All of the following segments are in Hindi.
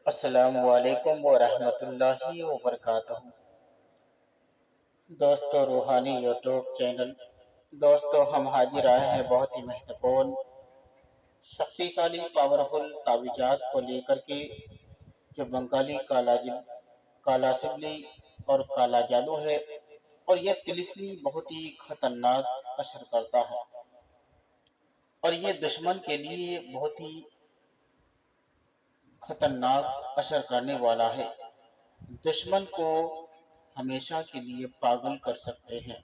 अस्सलामुअलैकुम वरहमतुल्लाहि वबरकातुहू। दोस्तों, रूहानी यूट्यूब चैनल। दोस्तों, हम हाजिर आए हैं बहुत ही महत्वपूर्ण, शक्तिशाली, पावरफुल तावीज़ात को लेकर के, जो बंगाली काला सिगली और काला जादू है, और यह तिलिस्मी बहुत ही खतरनाक असर करता है, और ये दुश्मन के लिए बहुत ही खतरनाक असर करने वाला है। दुश्मन को हमेशा के लिए पागल कर सकते हैं।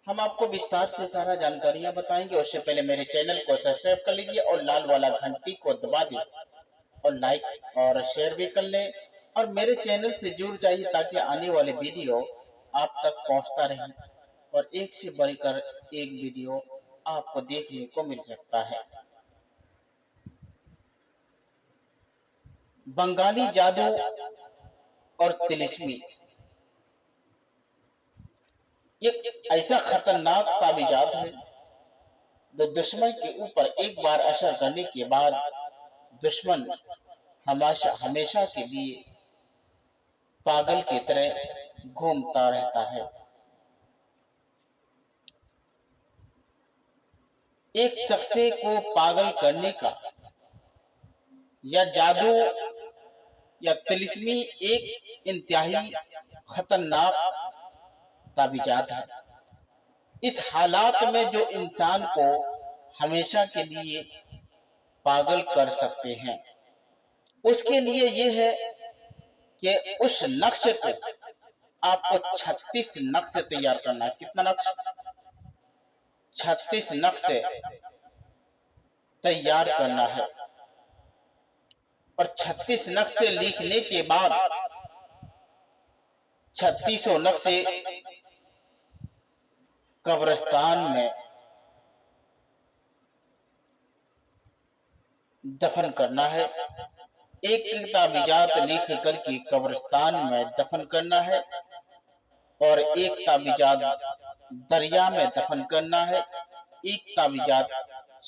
हम आपको विस्तार से सारा जानकारियां बताएंगे। उससे पहले मेरे चैनल को सब्सक्राइब कर लीजिए और लाल वाला घंटी को दबा दें, और लाइक और शेयर भी कर लें, और मेरे चैनल से जुड़ जाइए ताकि आने वाले वीडियो आप तक पहुंचता रहे, और एक से बढ़कर एक वीडियो आपको देखने को मिल सकता है। बंगाली जादू और तिलिस्मी एक ऐसा खतरनाक तावीज़ात है जो दुश्मन के ऊपर एक बार असर करने के बाद दुश्मन हमेशा हमेशा के लिए पागल की तरह घूमता रहता है। एक शख्स को पागल करने का या जादू या तिलिस्मी एक इंतहाई खतरनाक तावीज़ात है। इस हालात में जो इंसान को हमेशा के लिए पागल कर सकते हैं, उसके लिए ये है कि उस नक्श को आपको 36 नक्श तैयार करना है। कितना नक्श? 36 नक्श तैयार करना है, और 36 नक्श लिखने के बाद 36 नक्श कब्रिस्तान में दफन करना है। एक तावीज़ात लिख करके कब्रिस्तान में दफन करना है, और एक तावीज़ात दरिया में दफन करना है, एक तावीज़ात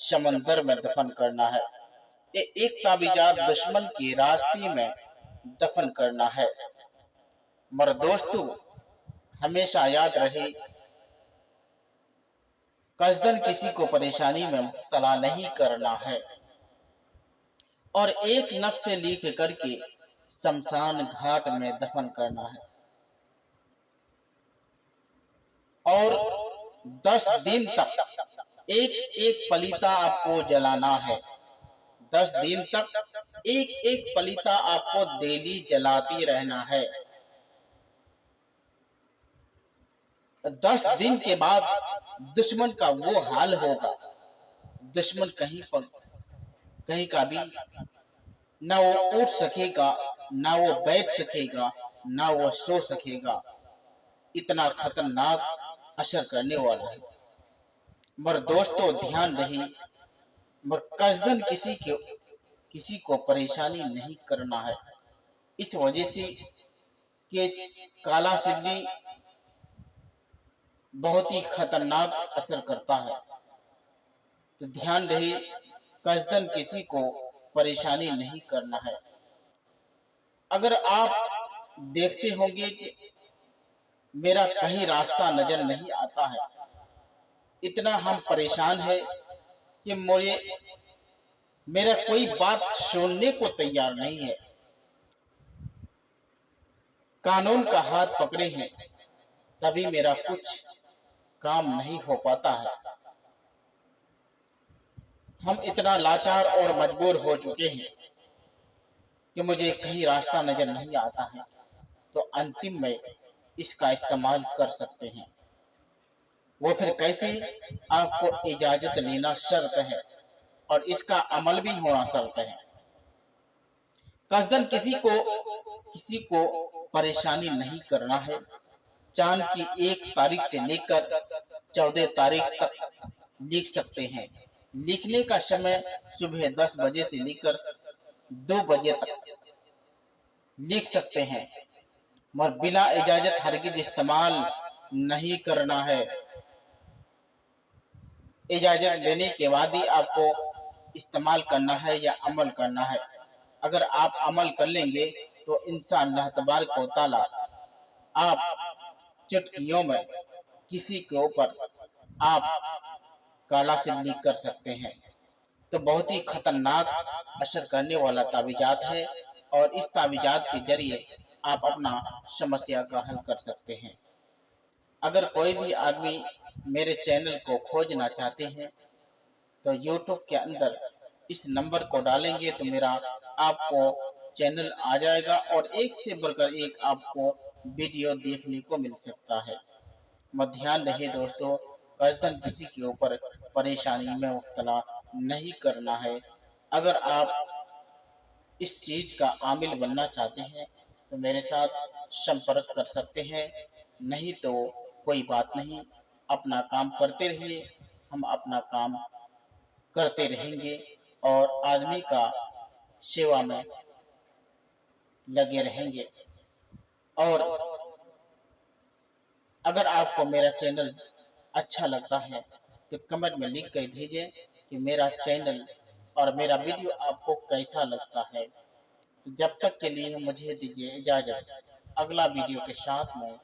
समंदर में दफन करना है, एक तावीज़ात दुश्मन के रास्ते में दफन करना है। मगर दोस्तों, हमेशा याद रहे, कसदन किसी को परेशानी में मुब्तला नहीं करना है, और एक नक्श से लिख करके शमशान घाट में दफन करना है, और 10 दिन तक एक एक पलीता आपको जलाना है। 10 दिन तक एक एक पलीता आपको डेली जलाती रहना है। 10 दिन के बाद दुश्मन का वो हाल होगा, दुश्मन कहीं का भी ना वो उठ सकेगा, ना वो बैठ सकेगा, ना वो सो सकेगा। इतना खतरनाक असर करने वाला है। मगर दोस्तों, ध्यान रहे, मगर कसदन किसी को परेशानी नहीं करना है। इस वजह से कि काला सिगली बहुत ही खतरनाक असर करता है। तो ध्यान रहे, कसदन किसी को परेशानी नहीं करना है। अगर आप देखते होंगे कि मेरा कहीं रास्ता नजर नहीं आता है, इतना हम परेशान है कि मेरा कोई बात सुनने को तैयार नहीं है, कानून का हाथ पकड़े हैं, तभी मेरा कुछ काम नहीं हो पाता है। हम इतना लाचार और मजबूर हो चुके हैं कि मुझे कहीं रास्ता नजर नहीं आता है। तो अंतिम में इसका इस्तेमाल कर सकते हैं। वो फिर कैसे? आपको इजाजत लेना शर्त है, और इसका अमल भी होना शर्त है। कसदन किसी को परेशानी नहीं करना है। चांद की 1 तारीख से लेकर 14 तारीख तक लिख सकते हैं। लिखने का समय सुबह 10 बजे से लेकर 2 बजे तक लिख सकते हैं, मगर बिना इजाजत हरगिज इस्तेमाल नहीं करना है। इजाजत लेने के बाद ही आपको इस्तेमाल करना है या अमल करना है। अगर आप अमल कर लेंगे तो इंशाअल्लाह तबारक व तआला आप चुटकियों में किसी के ऊपर आप काला सिल्ली कर सकते हैं। तो बहुत ही खतरनाक असर करने वाला तावीज़ात है और इस तावीज़ात के ज़रिए आप अपना समस्या का हल कर सकते हैं। अगर कोई भी आदमी मेरे चैनल को खोजना चाहते हैं तो यूट्यूब के अंदर इस नंबर को डालेंगे तो मेरा आपको चैनल आ जाएगा और एक से बढ़कर एक आपको वीडियो देखने को मिल सकता है। मत ध्यान रहे दोस्तों, कसदन किसी के ऊपर परेशानी में मुब्तला नहीं करना है। अगर आप इस चीज़ का आमिल बनना चाहते हैं तो मेरे साथ संपर्क कर सकते हैं, नहीं तो कोई बात नहीं, अपना काम करते रहिए, हम अपना काम करते रहेंगे और आदमी का सेवा में लगे रहेंगे। और अगर आपको मेरा चैनल अच्छा लगता है तो कमेंट में लिख कर भेजें कि मेरा चैनल और मेरा वीडियो आपको कैसा लगता है। तो जब तक के लिए मुझे दीजिए इजाज़त, अगला वीडियो के साथ में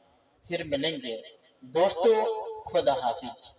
फिर मिलेंगे। दोस्तों, खुदा हाफिज।